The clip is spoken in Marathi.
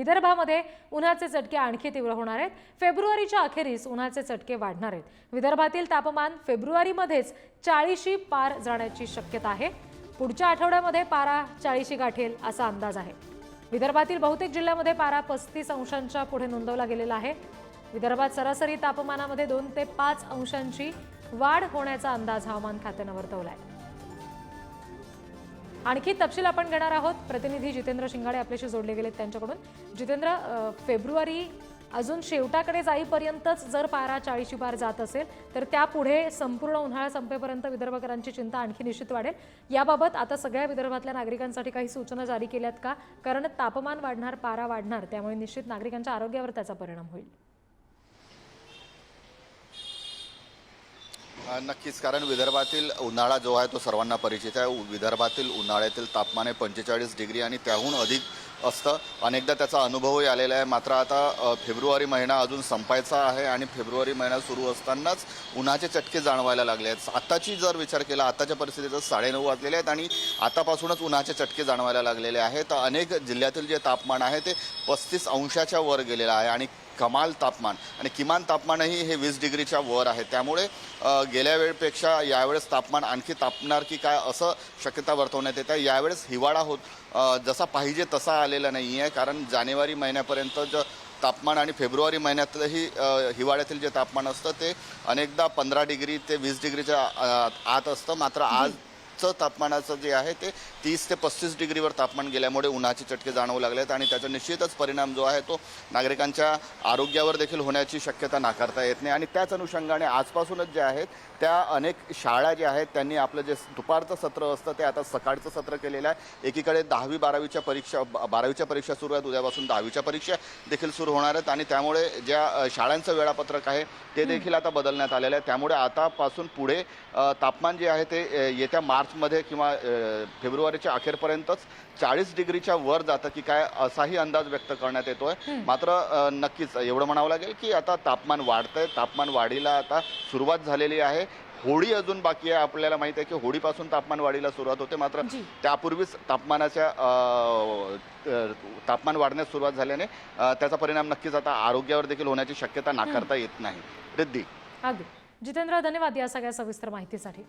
विदर्भामध्ये उन्हाचे चटके आणखी तीव्र होणार आहेत। फेब्रुवारीच्या अखेरीस उन्हाचे चटके वाढणार आहेत। विदर्भातील तापमान फेब्रुवारीमध्येच 40शी पार जाण्याची शक्यता आहे। पुढच्या आठवड्यामध्ये पारा 40शी गाठेल असा अंदाज आहे। विदर्भातील बहुतेक जिल्ह्यांमध्ये पारा 35 अंशांच्या पुढे नोंदवला गेलेला आहे। विदर्भात सरासरी तापमानामध्ये 2 ते 5 अंशांची वाढ होण्याचा अंदाज हवामान खात्याने वर्तवलाय। आणखी तपशील आपण घेणार आहोत। प्रतिनिधी जितेंद्र शिंगाडे आपल्याशी जोडले गेलेत त्यांच्याकडून। जितेंद्र, फेब्रुवारी अजून शेवटाकडे जाईपर्यंतच जर पारा 40शी पार जात असेल तर त्यापुढे संपूर्ण उन्हाळा संपेपर्यंत विदर्भकरांची चिंता आणखी निश्चित वाढेल। याबाबत आता सगळ्या विदर्भातल्या नागरिकांसाठी काही सूचना जारी केल्यात का? कारण तापमान वाढणार, पारा वाढणार, त्यामुळे निश्चित नागरिकांच्या आरोग्यावर त्याचा परिणाम होईल। नक्कीच, कारण विदर्भातील उन्हाळा जो आहे तो सर्वांना परिचित आहे। विदर्भातील उन्हाळ्यातील तापमान हे 45 डिग्री आणि त्याहून अधिक असतं। अनेकदा त्याचा अनुभवही आलेला आहे। मात्र आता फेब्रुवारी महिना अजून संपायचा आहे आणि फेब्रुवारी महिना सुरू असतानाच उन्हाचे चटके जाणवायला लागले आहेत। आताची जर विचार केला, आताच्या परिस्थितीत 9:30 वाजलेले आहेत आणि आतापासूनच उन्हाचे चटके जाणवायला लागलेले आहेत। अनेक जिल्ह्यातील जे तापमान आहे ते 35 अंशाच्या वर गेलेलं आहे आणि कमाल तापमान आणि किमान तापमानही हे 20 डिग्रीच्या वर आहे। त्यामुळे गेल्या वेळेपेक्षा यावेळेस तापमान आणखी तापणार की काय असं शक्यता वर्तवण्यात येत आहे। यावेळेस हिवाळा जसा पाहिजे तसा आलेला नाही आहे, कारण जानेवारी महिन्यापर्यंत तापमान आणि फेब्रुवारी महिन्यातलंही हिवाळ्यातील जे तापमान असतं ते अनेकदा 15 डिग्री ते 20 डिग्रीच्या आत असतं। मात्र आज तापमानाचं जे आहे ते 30 ते 35 डिग्रीवर तापमान गेल्यामुळे उन्हाचे चटके जाणवू लागलेत आणि त्याचा निश्चितच परिणाम जो आहे तो नागरिकांच्या आरोग्यावर देखील होण्याची शक्यता नाकारता येत नाही। आणि त्याच अनुषंगाने आजपासूनच जे आहेत त्या अनेक शाळा ज्या आहेत त्यांनी आपलं जे दुपारचं सत्र असतं ते आता सकाळचं सत्र केलेलं आहे। एकीकडे 10वी-12वीच्या परीक्षा 12वीच्या परीक्षा सुरू आहेत, उद्यापासून 10वीच्या परीक्षा देखील सुरू होणार आहेत आणि त्यामुळे ज्या शाळांचं वेळापत्रक आहे ते देखील आता बदलण्यात आलेलं आहे। त्यामुळे आतापासून पुढे तापमान जे आहे ते येत्या मार्चमध्ये किंवा फेब्रुवारीच्या अखेरपर्यंतच 40 डिग्रीच्या वर जातं की काय असाही अंदाज व्यक्त करण्यात येतोय। मात्र नक्कीच एवढं म्हणावं लागेल की आता तापमान वाढतंय, तापमान वाढीला आता सुरुवात झालेली आहे। होळी अजून बाकी आहे। आपल्याला माहिती आहे की होळीपासून तापमान वाढीला सुरुवात होते, मात्र त्यापूर्वीच तापमान वाढण्यास सुरुवात झाल्याने त्याचा परिणाम नक्कीच आता आरोग्यावर देखील होण्याची शक्यता नाकारता येत नाही। रिद्धी, अगदी जितेंद्र, धन्यवाद या सगळ्या सविस्तर माहितीसाठी।